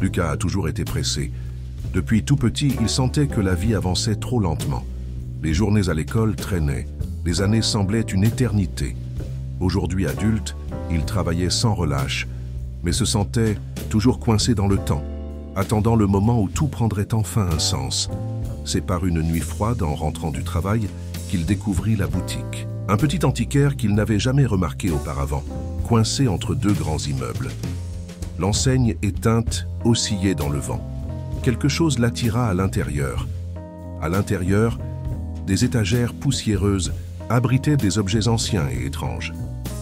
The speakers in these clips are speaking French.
Lucas a toujours été pressé. Depuis tout petit, il sentait que la vie avançait trop lentement. Les journées à l'école traînaient. Les années semblaient une éternité. Aujourd'hui adulte, il travaillait sans relâche, mais se sentait toujours coincé dans le temps, attendant le moment où tout prendrait enfin un sens. C'est par une nuit froide, en rentrant du travail, qu'il découvrit la boutique. Un petit antiquaire qu'il n'avait jamais remarqué auparavant, coincé entre deux grands immeubles. L'enseigne éteinte oscillait dans le vent. Quelque chose l'attira à l'intérieur. À l'intérieur, des étagères poussiéreuses abritaient des objets anciens et étranges.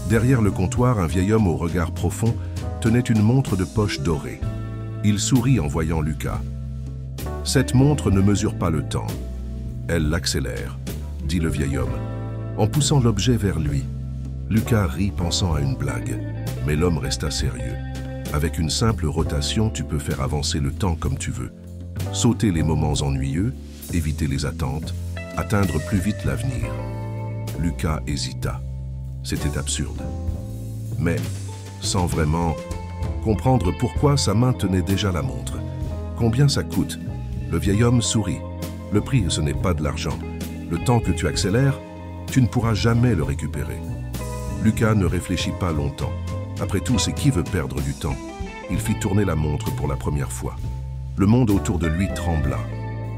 Derrière le comptoir, un vieil homme au regard profond tenait une montre de poche dorée. Il sourit en voyant Lucas. « Cette montre ne mesure pas le temps. Elle l'accélère, » dit le vieil homme, en poussant l'objet vers lui. Lucas rit pensant à une blague, mais l'homme resta sérieux. Avec une simple rotation, tu peux faire avancer le temps comme tu veux. Sauter les moments ennuyeux, éviter les attentes, atteindre plus vite l'avenir. Lucas hésita. C'était absurde. Mais, sans vraiment comprendre pourquoi sa main tenait déjà la montre. Combien ça coûte? Le vieil homme sourit. Le prix, ce n'est pas de l'argent. Le temps que tu accélères, tu ne pourras jamais le récupérer. Lucas ne réfléchit pas longtemps. Après tout, c'est qui veut perdre du temps? Il fit tourner la montre pour la première fois. Le monde autour de lui trembla.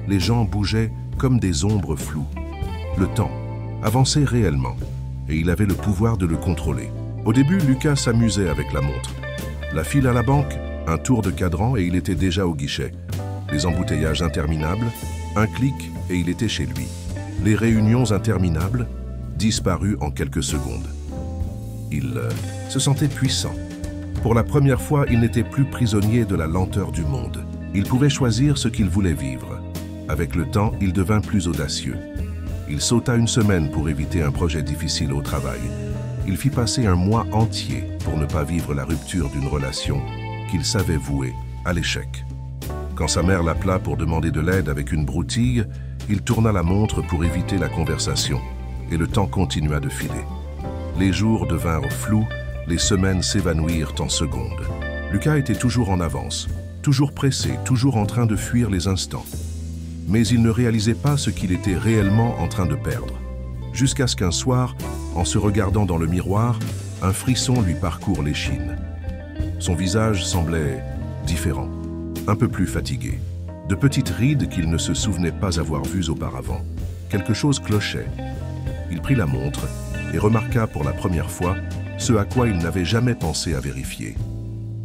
Les gens bougeaient comme des ombres floues. Le temps avançait réellement, et il avait le pouvoir de le contrôler. Au début, Lucas s'amusait avec la montre. La file à la banque, un tour de cadran et il était déjà au guichet. Les embouteillages interminables, un clic et il était chez lui. Les réunions interminables, disparues en quelques secondes. Il se sentait puissant. Pour la première fois, il n'était plus prisonnier de la lenteur du monde. Il pouvait choisir ce qu'il voulait vivre. Avec le temps, il devint plus audacieux. Il sauta une semaine pour éviter un projet difficile au travail. Il fit passer un mois entier pour ne pas vivre la rupture d'une relation qu'il savait vouée à l'échec. Quand sa mère l'appela pour demander de l'aide avec une broutille, il tourna la montre pour éviter la conversation, et le temps continua de filer. Les jours devinrent flous, les semaines s'évanouirent en secondes. Lucas était toujours en avance, toujours pressé, toujours en train de fuir les instants. Mais il ne réalisait pas ce qu'il était réellement en train de perdre. Jusqu'à ce qu'un soir, en se regardant dans le miroir, un frisson lui parcourt l'échine. Son visage semblait différent, un peu plus fatigué. De petites rides qu'il ne se souvenait pas avoir vues auparavant. Quelque chose clochait. Il prit la montre et remarqua pour la première fois ce à quoi il n'avait jamais pensé à vérifier.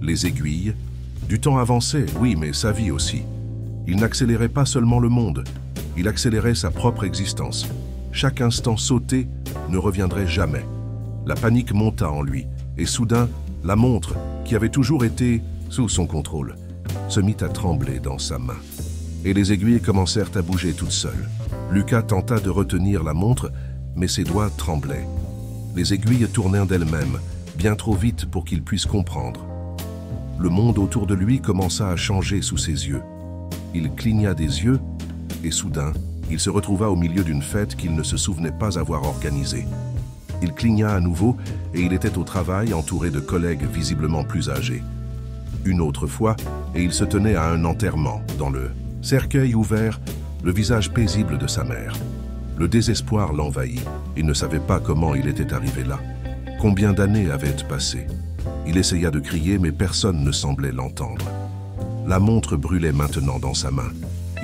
Les aiguilles, du temps avançait, oui, mais sa vie aussi. Il n'accélérait pas seulement le monde, il accélérait sa propre existence. Chaque instant sauté ne reviendrait jamais. La panique monta en lui, et soudain, la montre, qui avait toujours été sous son contrôle, se mit à trembler dans sa main. Et les aiguilles commencèrent à bouger toutes seules. Lucas tenta de retenir la montre, mais ses doigts tremblaient. Les aiguilles tournèrent d'elles-mêmes, bien trop vite pour qu'il puisse comprendre. Le monde autour de lui commença à changer sous ses yeux. Il cligna des yeux, et soudain, il se retrouva au milieu d'une fête qu'il ne se souvenait pas avoir organisée. Il cligna à nouveau, et il était au travail, entouré de collègues visiblement plus âgés. Une autre fois, et il se tenait à un enterrement, dans le cercueil ouvert, le visage paisible de sa mère. Le désespoir l'envahit. Il ne savait pas comment il était arrivé là. Combien d'années avaient passé? Il essaya de crier, mais personne ne semblait l'entendre. La montre brûlait maintenant dans sa main.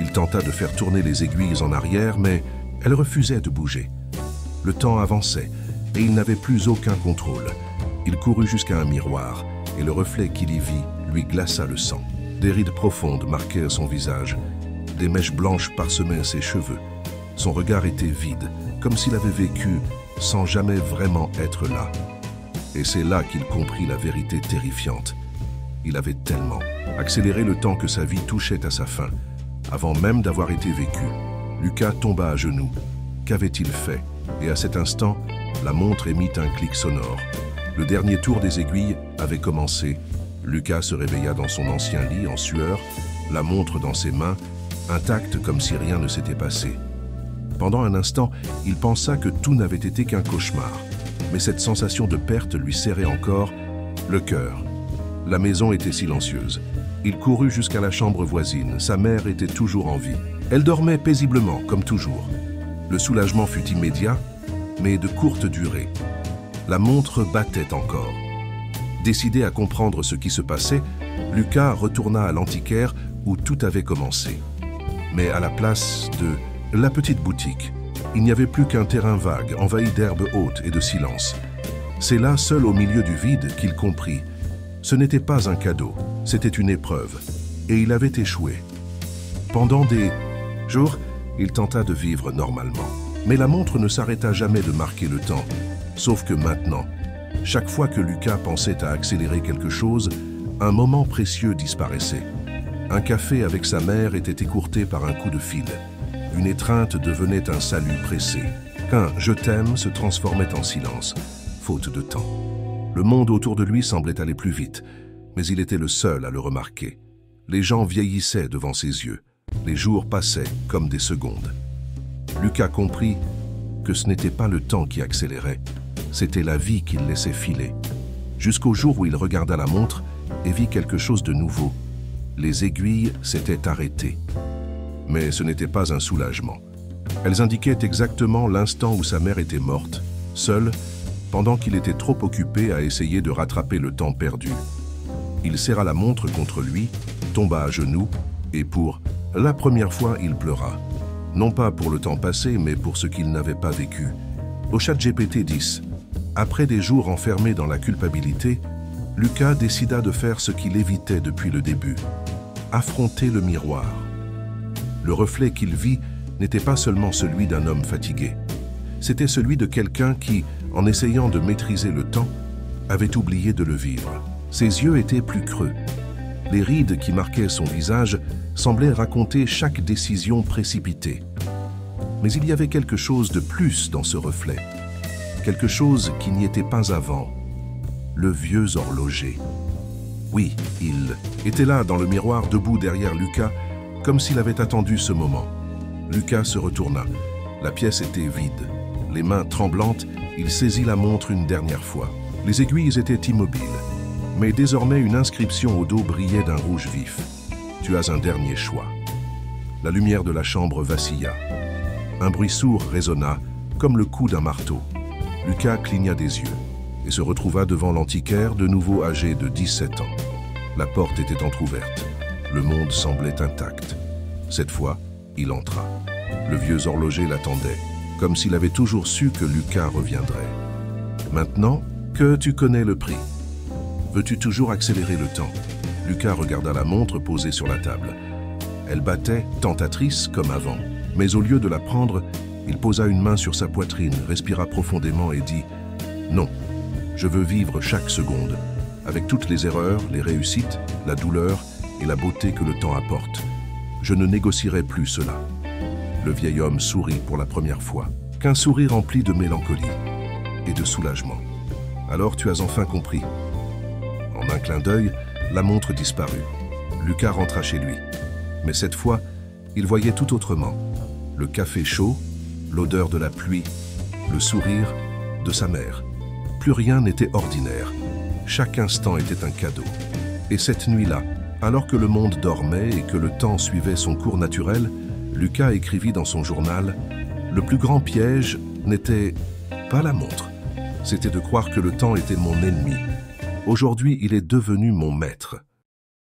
Il tenta de faire tourner les aiguilles en arrière, mais elles refusaient de bouger. Le temps avançait, et il n'avait plus aucun contrôle. Il courut jusqu'à un miroir, et le reflet qu'il y vit lui glaça le sang. Des rides profondes marquaient son visage. Des mèches blanches parsemaient ses cheveux. Son regard était vide, comme s'il avait vécu sans jamais vraiment être là. Et c'est là qu'il comprit la vérité terrifiante. Il avait tellement accéléré le temps que sa vie touchait à sa fin. Avant même d'avoir été vécu, Lucas tomba à genoux. Qu'avait-il fait? Et à cet instant, la montre émit un clic sonore. Le dernier tour des aiguilles avait commencé. Lucas se réveilla dans son ancien lit en sueur, la montre dans ses mains, intacte comme si rien ne s'était passé. Pendant un instant, il pensa que tout n'avait été qu'un cauchemar. Mais cette sensation de perte lui serrait encore le cœur. La maison était silencieuse. Il courut jusqu'à la chambre voisine. Sa mère était toujours en vie. Elle dormait paisiblement, comme toujours. Le soulagement fut immédiat, mais de courte durée. La montre battait encore. Décidé à comprendre ce qui se passait, Lucas retourna à l'antiquaire où tout avait commencé. Mais à la place de la petite boutique, il n'y avait plus qu'un terrain vague, envahi d'herbes hautes et de silence. C'est là, seul au milieu du vide, qu'il comprit. Ce n'était pas un cadeau, c'était une épreuve, et il avait échoué. Pendant des jours, il tenta de vivre normalement. Mais la montre ne s'arrêta jamais de marquer le temps, sauf que maintenant, chaque fois que Lucas pensait à accélérer quelque chose, un moment précieux disparaissait. Un café avec sa mère était écourté par un coup de fil. Une étreinte devenait un salut pressé. Qu'un « je t'aime » se transformait en silence, faute de temps. Le monde autour de lui semblait aller plus vite, mais il était le seul à le remarquer. Les gens vieillissaient devant ses yeux. Les jours passaient comme des secondes. Lucas comprit que ce n'était pas le temps qui accélérait, c'était la vie qu'il laissait filer. Jusqu'au jour où il regarda la montre et vit quelque chose de nouveau. Les aiguilles s'étaient arrêtées. Mais ce n'était pas un soulagement. Elles indiquaient exactement l'instant où sa mère était morte, seule, pendant qu'il était trop occupé à essayer de rattraper le temps perdu. Il serra la montre contre lui, tomba à genoux, et pour la première fois, il pleura. Non pas pour le temps passé, mais pour ce qu'il n'avait pas vécu. Au ChatGPT 10, après des jours enfermés dans la culpabilité, Lucas décida de faire ce qu'il évitait depuis le début, affronter le miroir. Le reflet qu'il vit n'était pas seulement celui d'un homme fatigué. C'était celui de quelqu'un qui, en essayant de maîtriser le temps, avait oublié de le vivre. Ses yeux étaient plus creux. Les rides qui marquaient son visage semblaient raconter chaque décision précipitée. Mais il y avait quelque chose de plus dans ce reflet. Quelque chose qui n'y était pas avant. Le vieux horloger. Oui, il était là dans le miroir, debout derrière Lucas, comme s'il avait attendu ce moment. Lucas se retourna. La pièce était vide. Les mains tremblantes, il saisit la montre une dernière fois. Les aiguilles étaient immobiles. Mais désormais, une inscription au dos brillait d'un rouge vif. « Tu as un dernier choix. » La lumière de la chambre vacilla. Un bruit sourd résonna, comme le coup d'un marteau. Lucas cligna des yeux et se retrouva devant l'antiquaire, de nouveau âgé de 17 ans. La porte était entr'ouverte. Le monde semblait intact. Cette fois, il entra. Le vieux horloger l'attendait, comme s'il avait toujours su que Lucas reviendrait. « Maintenant que tu connais le prix, veux-tu toujours accélérer le temps ?» Lucas regarda la montre posée sur la table. Elle battait, tentatrice comme avant. Mais au lieu de la prendre, il posa une main sur sa poitrine, respira profondément et dit « Non, je veux vivre chaque seconde, avec toutes les erreurs, les réussites, la douleur et la beauté que le temps apporte. Je ne négocierai plus cela. » Le vieil homme sourit pour la première fois, qu'un sourire empli de mélancolie et de soulagement. « Alors tu as enfin compris. » En un clin d'œil, la montre disparut. Lucas rentra chez lui. Mais cette fois, il voyait tout autrement. Le café chaud, l'odeur de la pluie, le sourire de sa mère. Plus rien n'était ordinaire. Chaque instant était un cadeau. Et cette nuit-là, alors que le monde dormait et que le temps suivait son cours naturel, Lucas écrivit dans son journal « Le plus grand piège n'était pas la montre. C'était de croire que le temps était mon ennemi. Aujourd'hui, il est devenu mon maître.